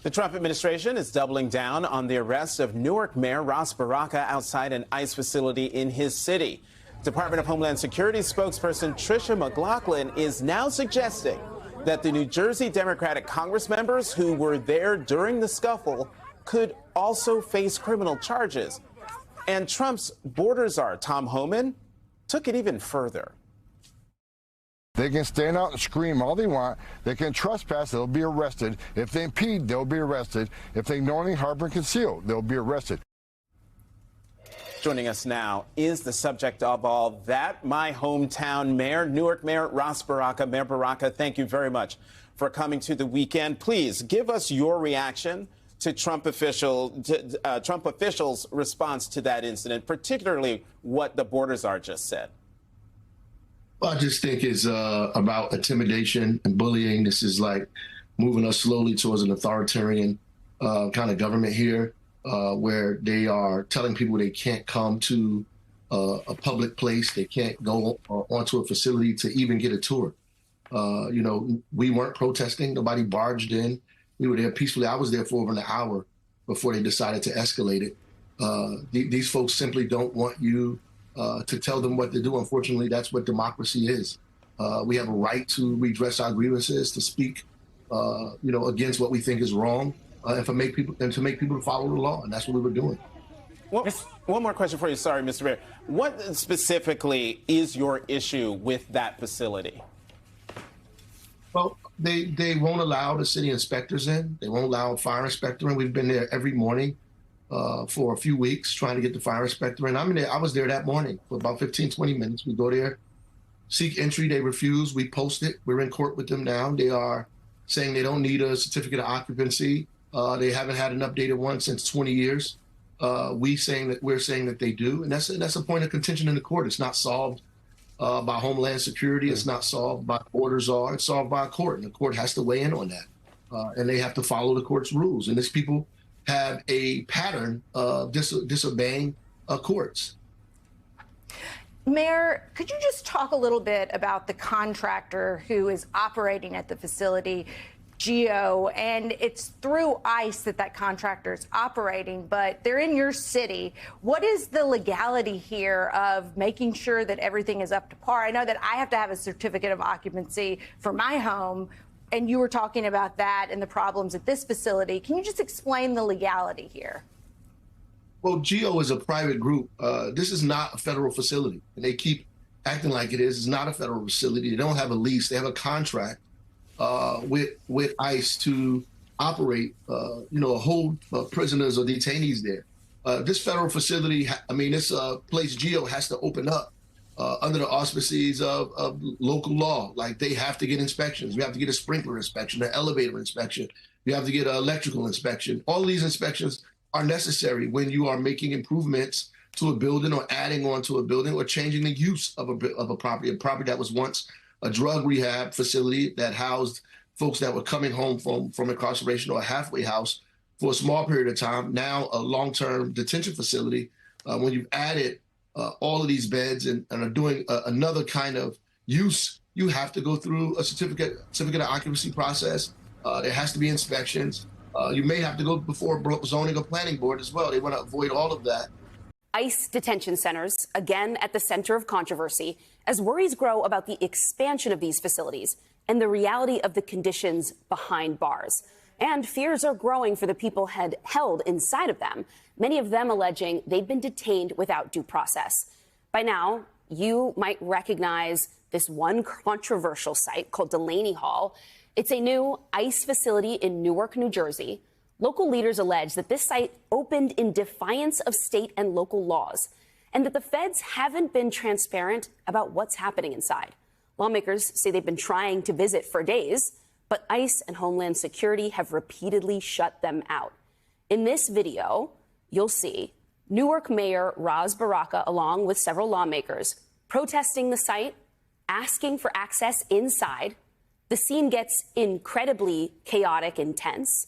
The Trump administration is doubling down on the arrest of Newark Mayor Ras Baraka outside an ICE facility in his city. Department of Homeland Security spokesperson Tricia McLaughlin is now suggesting that the New Jersey Democratic Congress members who were there during the scuffle could also face criminal charges. And Trump's border czar, Tom Homan, took it even further. They can stand out and scream all they want. They can trespass, they'll be arrested. If they impede, they'll be arrested. If they knowingly harbor and conceal, they'll be arrested. Joining us now is the subject of all that, my hometown mayor, Newark Mayor Ras Baraka. Mayor Baraka, thank you very much for coming to the weekend. Please give us your reaction to Trump officials' response to that incident, particularly what the border czar just said. Well, I just think it's about intimidation and bullying. This is like moving us slowly towards an authoritarian kind of government here, where they are telling people they can't come to a public place. They can't go onto a facility to even get a tour. You know, we weren't protesting. Nobody barged in. We were there peacefully. I was there for over an hour before they decided to escalate it. These folks simply don't want you to tell them what to do. Unfortunately, that's what democracy is. We have a right to redress our grievances, to speak, you know, against what we think is wrong, and to make people follow the law. And that's what we were doing. Well, one more question for you. Sorry, Mr. Mayor. What specifically is your issue with that facility? Well, they won't allow the city inspectors in. They won't allow a fire inspector in. We've been there every morning for a few weeks trying to get the fire inspector in. I was there that morning for about 15, 20 minutes. We go there, seek entry. They refuse. We post it. We're in court with them now. They are saying they don't need a certificate of occupancy. They haven't had an updated one since 20 years. We're saying that they do. And that's a point of contention in the court. It's not solved by Homeland Security. It's not solved by border czar. It's solved by a court. And the court has to weigh in on that. And they have to follow the court's rules. And these people have a pattern of disobeying courts. Mayor, could you just talk a little bit about the contractor who is operating at the facility, GEO, and it's through ICE that contractor is operating, but they're in your city. What is the legality here of making sure that everything is up to par? I know that I have to have a certificate of occupancy for my home, and you were talking about that and the problems at this facility. Can you just explain the legality here? Well, GEO is a private group. This is not a federal facility, and they keep acting like it is. It's not a federal facility. They don't have a lease. They have a contract with ICE to operate, you know, hold prisoners or detainees there. This federal facility, this place GEO has to open up under the auspices of local law. Like, they have to get inspections. We have to get a sprinkler inspection, an elevator inspection. You have to get an electrical inspection. All of these inspections are necessary when you are making improvements to a building or adding on to a building or changing the use of a property that was once a drug rehab facility that housed folks that were coming home from incarceration, or a halfway house for a small period of time. Now a long-term detention facility. When you've added all of these beds and are doing another kind of use, you have to go through a certificate of occupancy process. There has to be inspections. You may have to go before zoning or planning board as well. They want to avoid all of that. ICE detention centers, again at the center of controversy, as worries grow about the expansion of these facilities and the reality of the conditions behind bars. And fears are growing for the people held inside of them, many of them alleging they'd been detained without due process. By now, you might recognize this one controversial site called Delaney Hall. It's a new ICE facility in Newark, New Jersey. Local leaders allege that this site opened in defiance of state and local laws, and that the feds haven't been transparent about what's happening inside. Lawmakers say they've been trying to visit for days, but ICE and Homeland Security have repeatedly shut them out. In this video, you'll see Newark Mayor Ras Baraka, along with several lawmakers, protesting the site, asking for access inside. The scene gets incredibly chaotic and tense.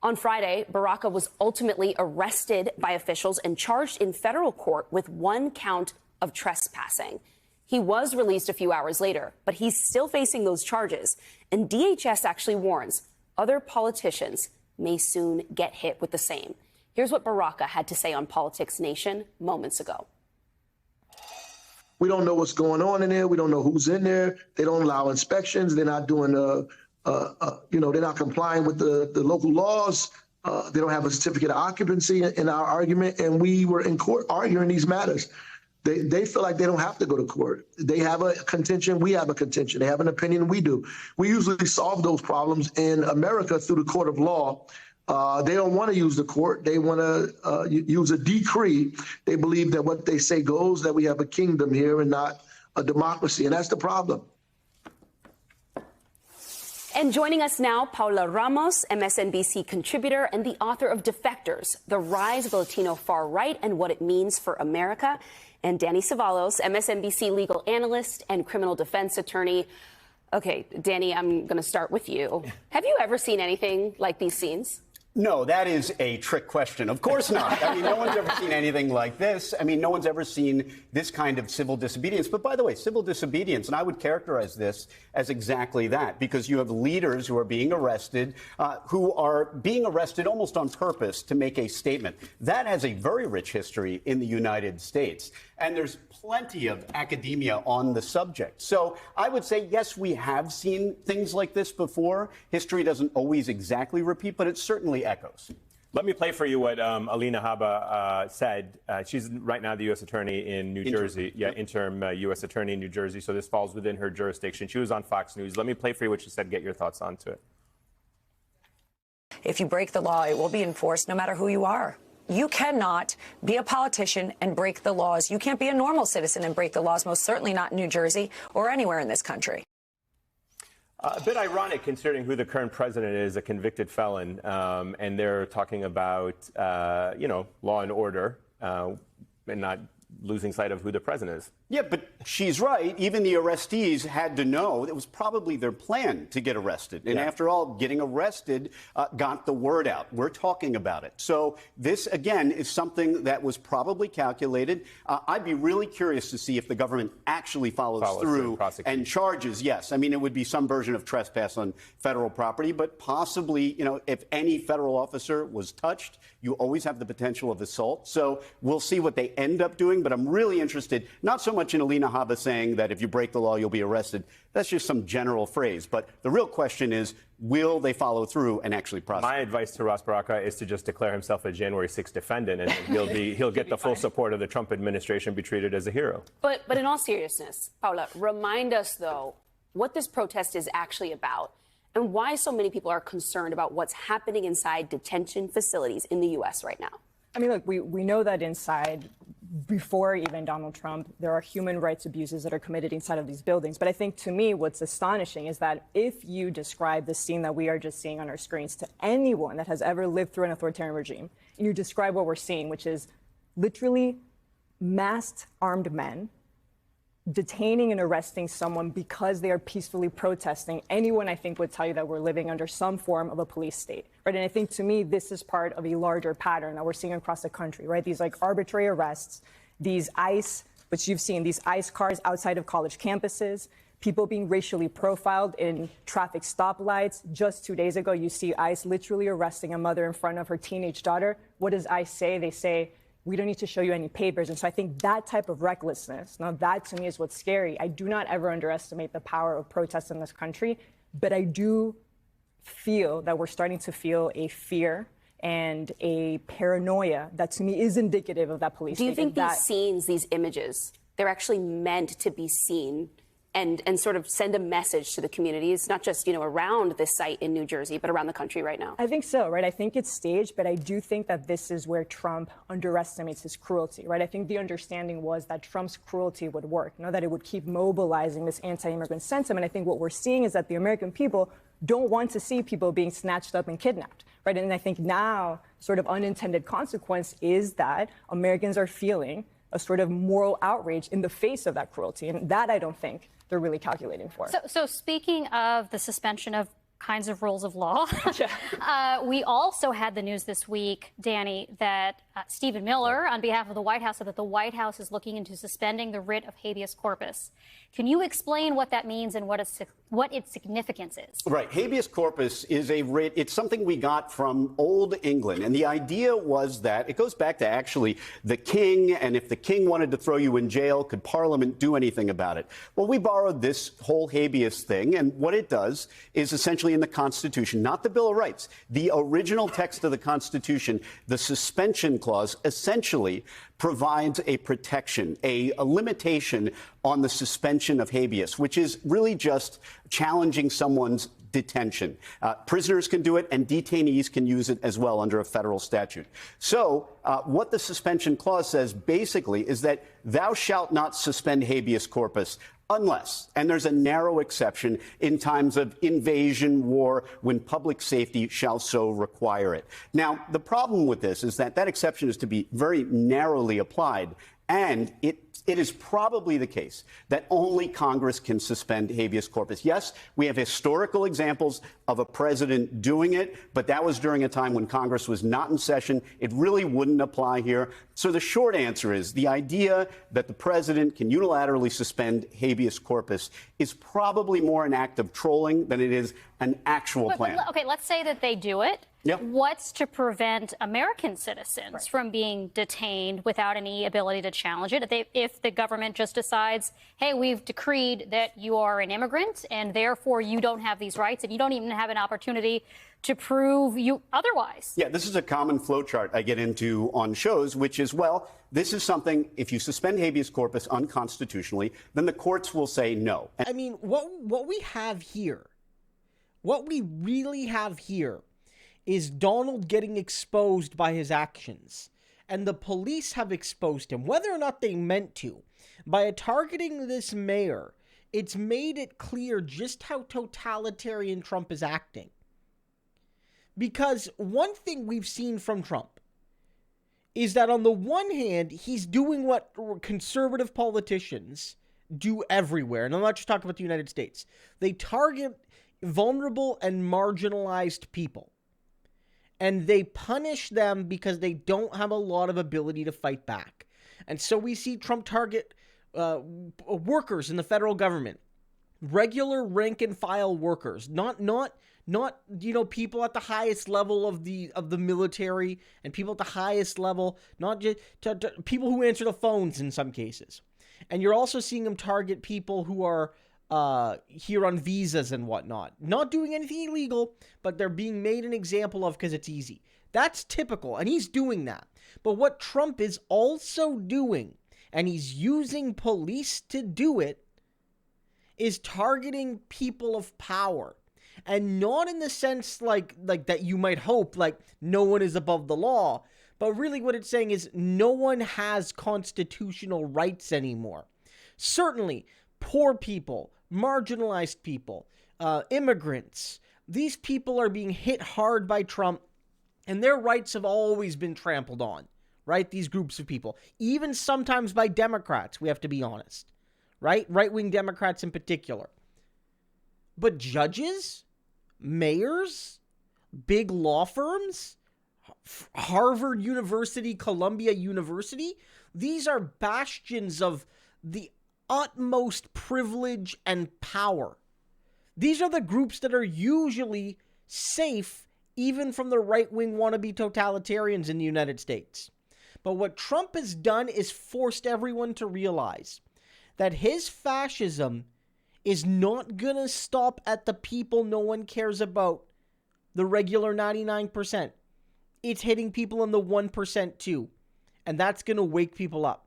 On Friday, Baraka was ultimately arrested by officials and charged in federal court with one count of trespassing. He was released a few hours later, but he's still facing those charges. And DHS actually warns other politicians may soon get hit with the same. Here's what Baraka had to say on Politics Nation moments ago. We don't know what's going on in there. We don't know who's in there. They don't allow inspections. They're not doing, they're not complying with the local laws. They don't have a certificate of occupancy in our argument. And we were in court arguing these matters. They feel like they don't have to go to court. They have a contention. We have a contention. They have an opinion. We do. We usually solve those problems in America through the court of law. They don't want to use the court. They want to use a decree. They believe that what they say goes, that we have a kingdom here and not a democracy. And that's the problem. And joining us now, Paula Ramos, MSNBC contributor and the author of Defectors, The Rise of the Latino Far Right and What It Means for America, and Danny Cevallos, MSNBC legal analyst and criminal defense attorney. Okay, Danny, I'm going to start with you. Have you ever seen anything like these scenes? No, that is a trick question. Of course not. I mean, no one's ever seen anything like this. I mean, no one's ever seen this kind of civil disobedience. But by the way, civil disobedience, and I would characterize this as exactly that, because you have leaders who are being arrested, almost on purpose to make a statement. That has a very rich history in the United States. And there's plenty of academia on the subject. So I would say, yes, we have seen things like this before. History doesn't always exactly repeat, but it certainly echoes. Let me play for you what Alina Habba said. She's right now the U.S. Attorney in New Jersey. Yeah, interim U.S. Attorney in New Jersey. So this falls within her jurisdiction. She was on Fox News. Let me play for you what she said. Get your thoughts onto it. If you break the law, it will be enforced no matter who you are. You cannot be a politician and break the laws. You can't be a normal citizen and break the laws, most certainly not in New Jersey or anywhere in this country. A bit ironic considering who the current president is, a convicted felon, and they're talking about, law and order and not losing sight of who the president is. Yeah, but she's right. Even the arrestees had to know it was probably their plan to get arrested. And after all, getting arrested got the word out. We're talking about it. So this, again, is something that was probably calculated. I'd be really curious to see if the government actually follows through and charges. Yes, I mean, it would be some version of trespass on federal property, but possibly, if any federal officer was touched, you always have the potential of assault. So we'll see what they end up doing. But I'm really interested, not so much in Alina Habba saying that if you break the law, you'll be arrested. That's just some general phrase. But the real question is, will they follow through and actually prosecute? My advice to Ras Baraka is to just declare himself a January 6th defendant, and he'll get the full support of the Trump administration, be treated as a hero. But in all seriousness, Paula, remind us, though, what this protest is actually about and why so many people are concerned about what's happening inside detention facilities in the U.S. right now. I mean, look, we know that inside, before even Donald Trump, there are human rights abuses that are committed inside of these buildings. But I think, to me, what's astonishing is that if you describe the scene that we are just seeing on our screens to anyone that has ever lived through an authoritarian regime, and you describe what we're seeing, which is literally masked armed men detaining and arresting someone because they are peacefully protesting, anyone, I think, would tell you that we're living under some form of a police state, right? And I think, to me, this is part of a larger pattern that we're seeing across the country, right? These, arbitrary arrests, these ICE, which you've seen, these ICE cars outside of college campuses, people being racially profiled in traffic stoplights. Just 2 days ago, you see ICE literally arresting a mother in front of her teenage daughter. What does ICE say? They say, we don't need to show you any papers. And so I think that type of recklessness, now that to me is what's scary. I do not ever underestimate the power of protests in this country, but I do feel that we're starting to feel a fear and a paranoia that to me is indicative of that police state. Do you think these scenes, these images, they're actually meant to be seen and sort of send a message to the communities, not just, around this site in New Jersey, but around the country right now? I think so, right? I think it's staged, but I do think that this is where Trump underestimates his cruelty, right? I think the understanding was that Trump's cruelty would work, that it would keep mobilizing this anti-immigrant sentiment. I think what we're seeing is that the American people don't want to see people being snatched up and kidnapped, right? And I think now sort of unintended consequence is that Americans are feeling a sort of moral outrage in the face of that cruelty. And that I don't think they're really calculating for. So speaking of the suspension of kinds of rules of law. We also had the news this week, Danny, that Stephen Miller, on behalf of the White House, said that the White House is looking into suspending the writ of habeas corpus. Can you explain what that means and what its significance is? Right. Habeas corpus is a writ. It's something we got from Old England. And the idea was that it goes back to actually the king. And if the king wanted to throw you in jail, could Parliament do anything about it? Well, we borrowed this whole habeas thing. And what it does is essentially in the Constitution, not the Bill of Rights, the original text of the Constitution, the suspension clause essentially provides a protection, a limitation on the suspension of habeas, which is really just challenging someone's detention. Prisoners can do it, and detainees can use it as well under a federal statute. So what the suspension clause says basically is that thou shalt not suspend habeas corpus unless, and there's a narrow exception, in times of invasion, war, when public safety shall so require it. Now, the problem with this is that that exception is to be very narrowly applied, and it is probably the case that only Congress can suspend habeas corpus. Yes, we have historical examples of a president doing it, but that was during a time when Congress was not in session. It really wouldn't apply here. So the short answer is the idea that the president can unilaterally suspend habeas corpus is probably more an act of trolling than it is an actual plan. Okay, let's say that they do it. Yep. What's to prevent American citizens from being detained without any ability to challenge it? If the government just decides, hey, we've decreed that you are an immigrant and therefore you don't have these rights and you don't even have an opportunity to prove you otherwise. Yeah, this is a common flowchart I get into on shows, which is, well, this is something, if you suspend habeas corpus unconstitutionally, then the courts will say no. I mean, what we have here, what we really have here is Donald getting exposed by his actions. And the police have exposed him, whether or not they meant to. By targeting this mayor, it's made it clear just how totalitarian Trump is acting. Because one thing we've seen from Trump is that on the one hand, he's doing what conservative politicians do everywhere. And I'm not just talking about the United States. They target vulnerable and marginalized people. And they punish them because they don't have a lot of ability to fight back. And so we see Trump target workers in the federal government, regular rank and file workers, not people at the highest level of the military and people at the highest level, not just to people who answer the phones in some cases. And you're also seeing him target people who are here on visas and whatnot. Not doing anything illegal, but they're being made an example of because it's easy. That's typical, and he's doing that. But what Trump is also doing, and he's using police to do it, is targeting people of power. And not in the sense like that you might hope, like no one is above the law. But really what it's saying is no one has constitutional rights anymore. Certainly, poor people, marginalized people, immigrants, these people are being hit hard by Trump, and their rights have always been trampled on, right? These groups of people, even sometimes by Democrats, we have to be honest, right? Right-wing Democrats in particular. But judges, mayors, big law firms, Harvard University, Columbia University, these are bastions of the utmost privilege and power. These are the groups that are usually safe even from the right-wing wannabe totalitarians in the United States. But what Trump has done is forced everyone to realize that his fascism is not going to stop at the people no one cares about, the regular 99%. It's hitting people in the 1% too. And that's going to wake people up.